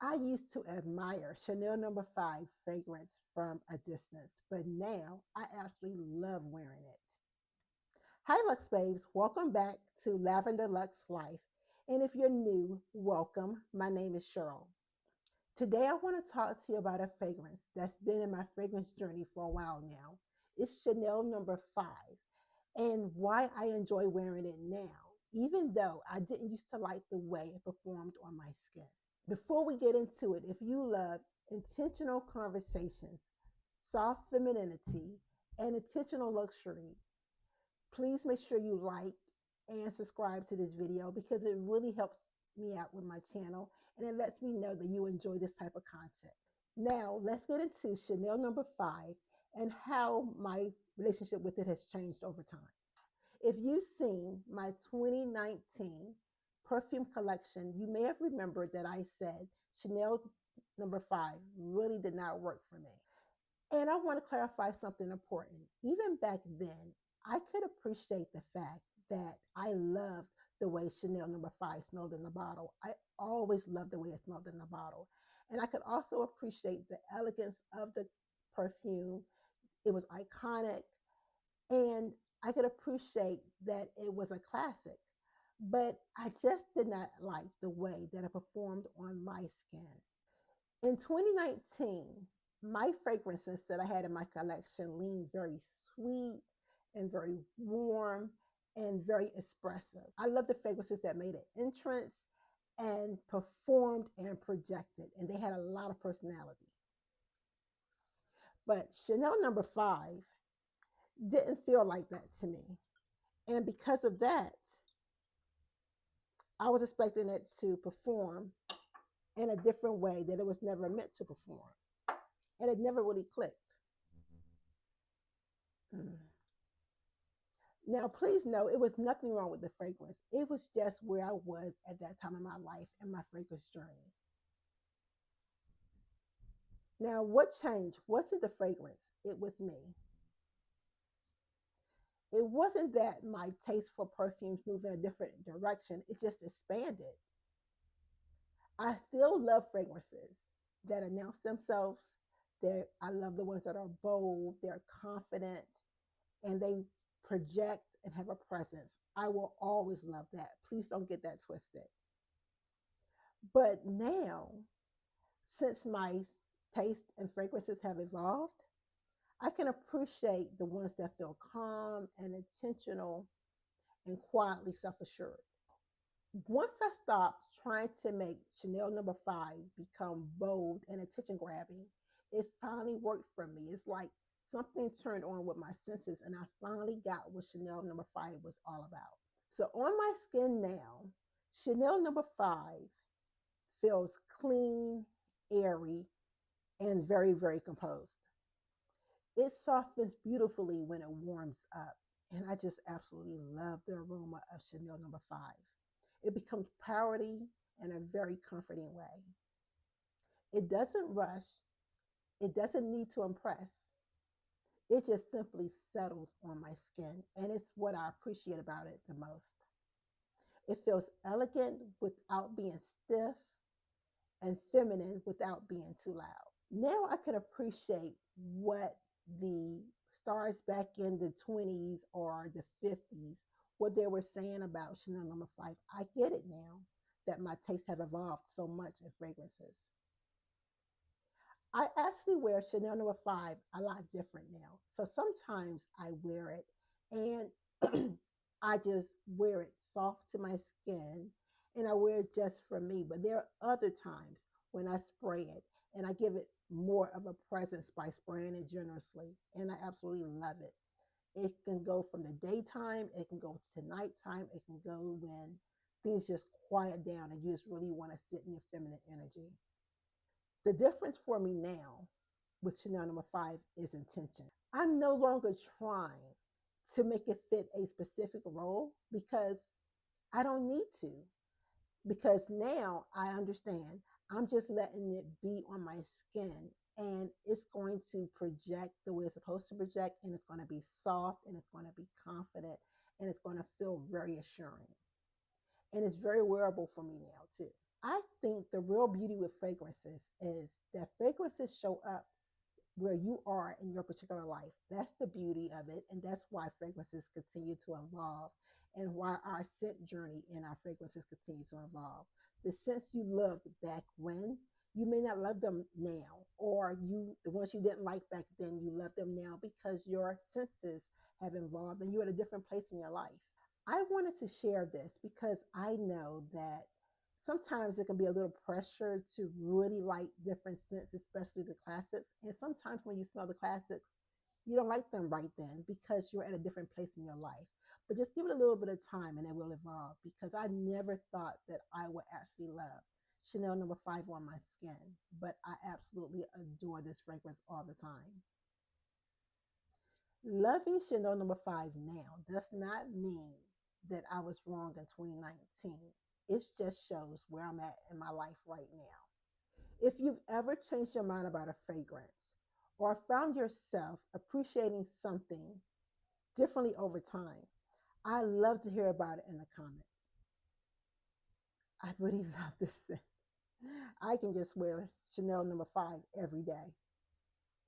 I used to admire Chanel No. 5 fragrance from a distance, but now I actually love wearing it. Hi, Luxe Babes. Welcome back to Lavender Luxe Life. And if you're new, welcome. My name is Cherell. Today, I want to talk to you about a fragrance that's been in my fragrance journey for a while now. It's Chanel No. 5 and why I enjoy wearing it now, even though I didn't used to like the way it performed on my skin. Before we get into it, if you love intentional conversations, soft femininity, and intentional luxury, please make sure you like and subscribe to this video because it really helps me out with my channel and it lets me know that you enjoy this type of content. Now, let's get into Chanel No. 5 and how my relationship with it has changed over time. If you've seen my 2019 perfume collection, you may have remembered that I said Chanel No. 5 really did not work for me. And I want to clarify something important. Even back then, I could appreciate the fact that I loved the way Chanel No. 5 smelled in the bottle. I always loved the way it smelled in the bottle. And I could also appreciate the elegance of the perfume. It was iconic. And I could appreciate that it was a classic. But I just did not like the way that it performed on my skin. In 2019, my fragrances that I had in my collection leaned very sweet and very warm and very expressive. I love the fragrances that made an entrance and performed and projected, and they had a lot of personality. But Chanel No. 5 didn't feel like that to me. And because of that, I was expecting it to perform in a different way that it was never meant to perform. And it never really clicked. Mm. Now, please know it was nothing wrong with the fragrance. It was just where I was at that time in my life and my fragrance journey. Now, what changed wasn't the fragrance, it was me. It wasn't that my taste for perfumes moved in a different direction, it just expanded. I still love fragrances that announce themselves. I love the ones that are bold, they're confident, and they project and have a presence. I will always love that. Please don't get that twisted. But now, since my taste and fragrances have evolved, I can appreciate the ones that feel calm and intentional and quietly self assured. Once I stopped trying to make Chanel No. 5 become bold and attention grabbing, it finally worked for me. It's like something turned on with my senses, and I finally got what Chanel No. 5 was all about. So on my skin now, Chanel No. 5 feels clean, airy, and very, very composed. It softens beautifully when it warms up. And I just absolutely love the aroma of Chanel No. 5. It becomes powdery in a very comforting way. It doesn't rush, it doesn't need to impress. It just simply settles on my skin. And it's what I appreciate about it the most. It feels elegant without being stiff and feminine without being too loud. Now I can appreciate what the stars back in the 20s or the 50s, what they were saying about Chanel No. 5. I get it now that my tastes have evolved so much in fragrances. I actually wear Chanel No. 5 a lot different now. So sometimes I wear it and I just wear it soft to my skin and I wear it just for me. But there are other times when I spray it and I give it more of a presence by spraying it generously. And I absolutely love it. It can go from the daytime, it can go to nighttime, it can go when things just quiet down and you just really want to sit in your feminine energy. The difference for me now with Chanel No. 5 is intention. I'm no longer trying to make it fit a specific role because I don't need to. Because now I understand I'm just letting it be on my skin and it's going to project the way it's supposed to project and it's going to be soft and it's going to be confident and it's going to feel very assuring. And it's very wearable for me now too. I think the real beauty with fragrances is that fragrances show up where you are in your particular life. That's the beauty of it. And that's why fragrances continue to evolve and why our scent journey in our fragrances continues to evolve. The scents you loved back when, you may not love them now, or the ones you didn't like back then, you love them now because your senses have evolved and you're at a different place in your life. I wanted to share this because I know that sometimes it can be a little pressure to really like different scents, especially the classics. And sometimes when you smell the classics, you don't like them right then because you're at a different place in your life. But just give it a little bit of time and it will evolve because I never thought that I would actually love Chanel number 5 on my skin, but I absolutely adore this fragrance all the time. Loving Chanel number 5 now does not mean that I was wrong in 2019. It just shows where I'm at in my life right now. If you've ever changed your mind about a fragrance or found yourself appreciating something differently over time, I love to hear about it in the comments. I really love this scent. I can just wear Chanel number 5 every day.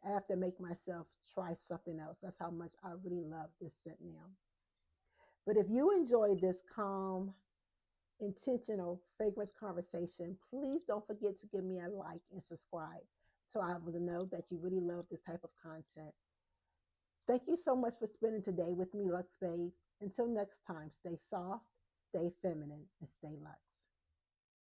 I have to make myself try something else. That's how much I really love this scent now. But if you enjoyed this calm, intentional fragrance conversation, please don't forget to give me a like and subscribe so I will know that you really love this type of content. Thank you so much for spending today with me, Luxe Babe. Until next time, stay soft, stay feminine, and stay luxe.